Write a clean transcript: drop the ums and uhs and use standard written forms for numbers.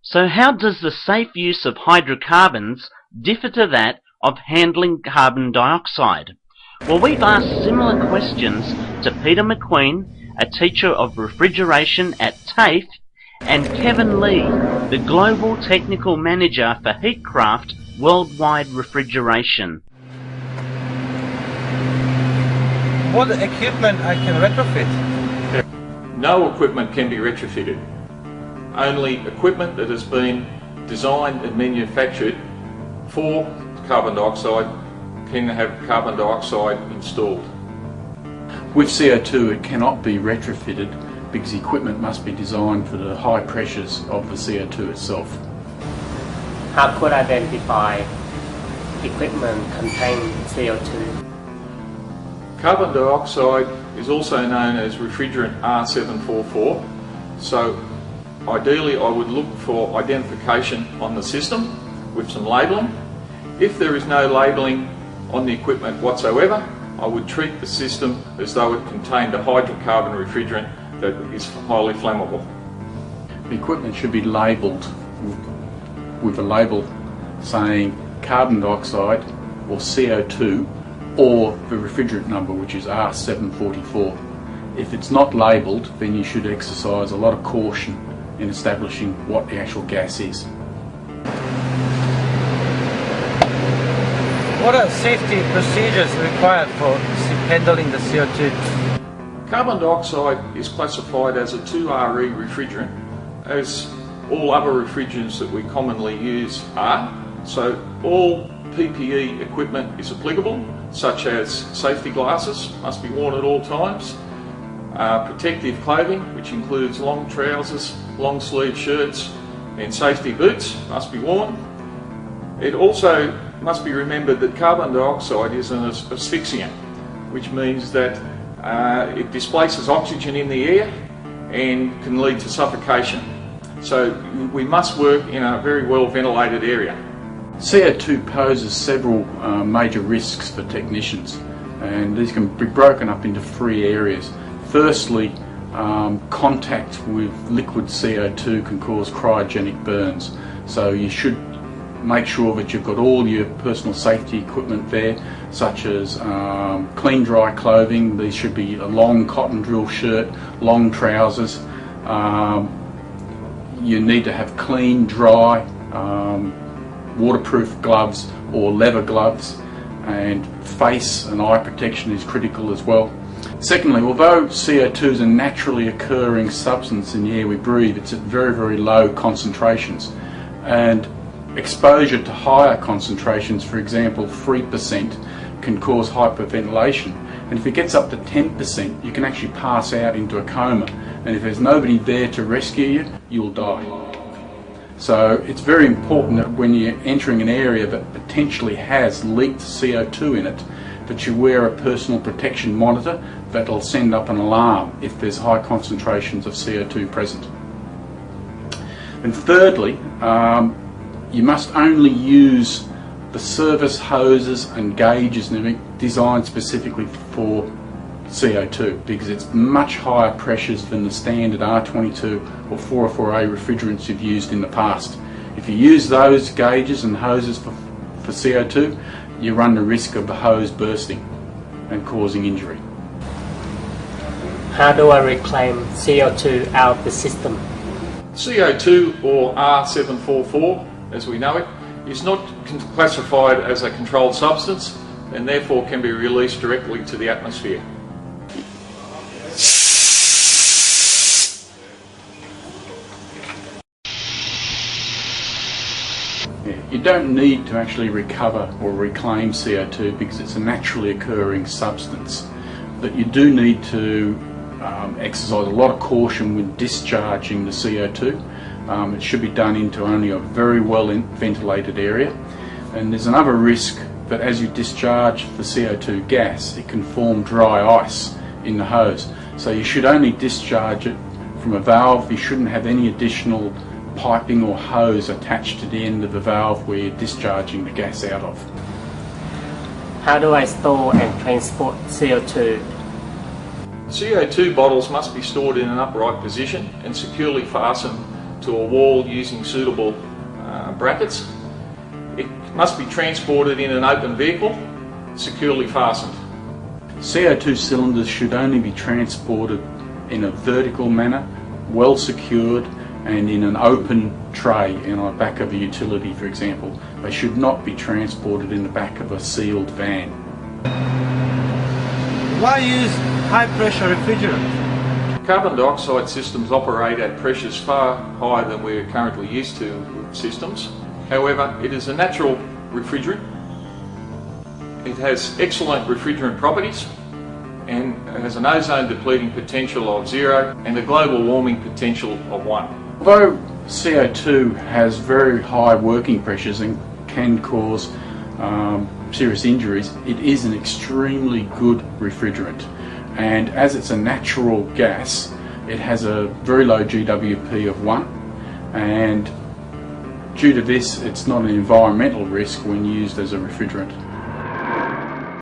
So how does the safe use of hydrocarbons differ to that of handling carbon dioxide? Well, we've asked similar questions to Peter McQueen, a teacher of refrigeration at TAFE, and Kevin Lee, the Global Technical Manager for Heatcraft Worldwide Refrigeration. What equipment I can retrofit? No equipment can be retrofitted. Only equipment that has been designed and manufactured for carbon dioxide can have carbon dioxide installed. With CO2 it cannot be retrofitted because the equipment must be designed for the high pressures of the CO2 itself. How could I identify equipment containing CO2? Carbon dioxide is also known as refrigerant R744, so ideally I would look for identification on the system with some labelling. If there is no labelling on the equipment whatsoever, I would treat the system as though it contained a hydrocarbon refrigerant that is highly flammable. The equipment should be labelled with a label saying carbon dioxide or CO2 or the refrigerant number, which is R744. If it's not labelled, then you should exercise a lot of caution in establishing what the actual gas is. What are safety procedures required for handling the CO2? Carbon dioxide is classified as a 2RE refrigerant, as all other refrigerants that we commonly use are. So all PPE equipment is applicable, such as safety glasses must be worn at all times, protective clothing, which includes long trousers, long sleeve shirts and safety boots must be worn. It also must be remembered that carbon dioxide is an asphyxiant, which means that it displaces oxygen in the air and can lead to suffocation. So we must work in a very well ventilated area. CO2 poses several major risks for technicians, and these can be broken up into three areas. Firstly, contact with liquid CO2 can cause cryogenic burns, so you should make sure that you've got all your personal safety equipment there, such as clean dry clothing. These should be a long cotton drill shirt, long trousers. You need to have clean, dry, waterproof gloves or leather gloves, and face and eye protection is critical as well. Secondly, although CO2 is a naturally occurring substance in the air we breathe, it's at very, very low concentrations, and exposure to higher concentrations, for example 3%, can cause hyperventilation, and if it gets up to 10% you can actually pass out into a coma, and if there's nobody there to rescue you, you'll die. So it's very important that when you're entering an area that potentially has leaked CO2 in it, that you wear a personal protection monitor that'll send up an alarm if there's high concentrations of CO2 present. And thirdly, you must only use the service hoses and gauges designed specifically for CO2, because it's much higher pressures than the standard R22 or 404A refrigerants you've used in the past. If you use those gauges and hoses for CO2, you run the risk of the hose bursting and causing injury. How do I reclaim CO2 out of the system? CO2, or R744 as we know it, is not classified as a controlled substance and therefore can be released directly to the atmosphere. You don't need to actually recover or reclaim CO2 because it's a naturally occurring substance, but you do need to exercise a lot of caution when discharging the CO2. It should be done into only a very well ventilated area, and there's another risk that as you discharge the CO2 gas, it can form dry ice in the hose, so you should only discharge it from a valve. You shouldn't have any additional piping or hose attached to the end of the valve where you're discharging the gas out of. How do I store and transport CO2? CO2 bottles must be stored in an upright position and securely fastened to a wall using suitable brackets. It must be transported in an open vehicle, securely fastened. CO2 cylinders should only be transported in a vertical manner, well secured, and in an open tray in the back of a utility, for example. They should not be transported in the back of a sealed van. Why use high pressure refrigerant? Carbon dioxide systems operate at pressures far higher than we're currently used to with systems. However, it is a natural refrigerant. It has excellent refrigerant properties and has an ozone depleting potential of 0 and a global warming potential of 1. Although CO2 has very high working pressures and can cause serious injuries, it is an extremely good refrigerant. And as it's a natural gas, it has a very low GWP of 1, and due to this, it's not an environmental risk when used as a refrigerant.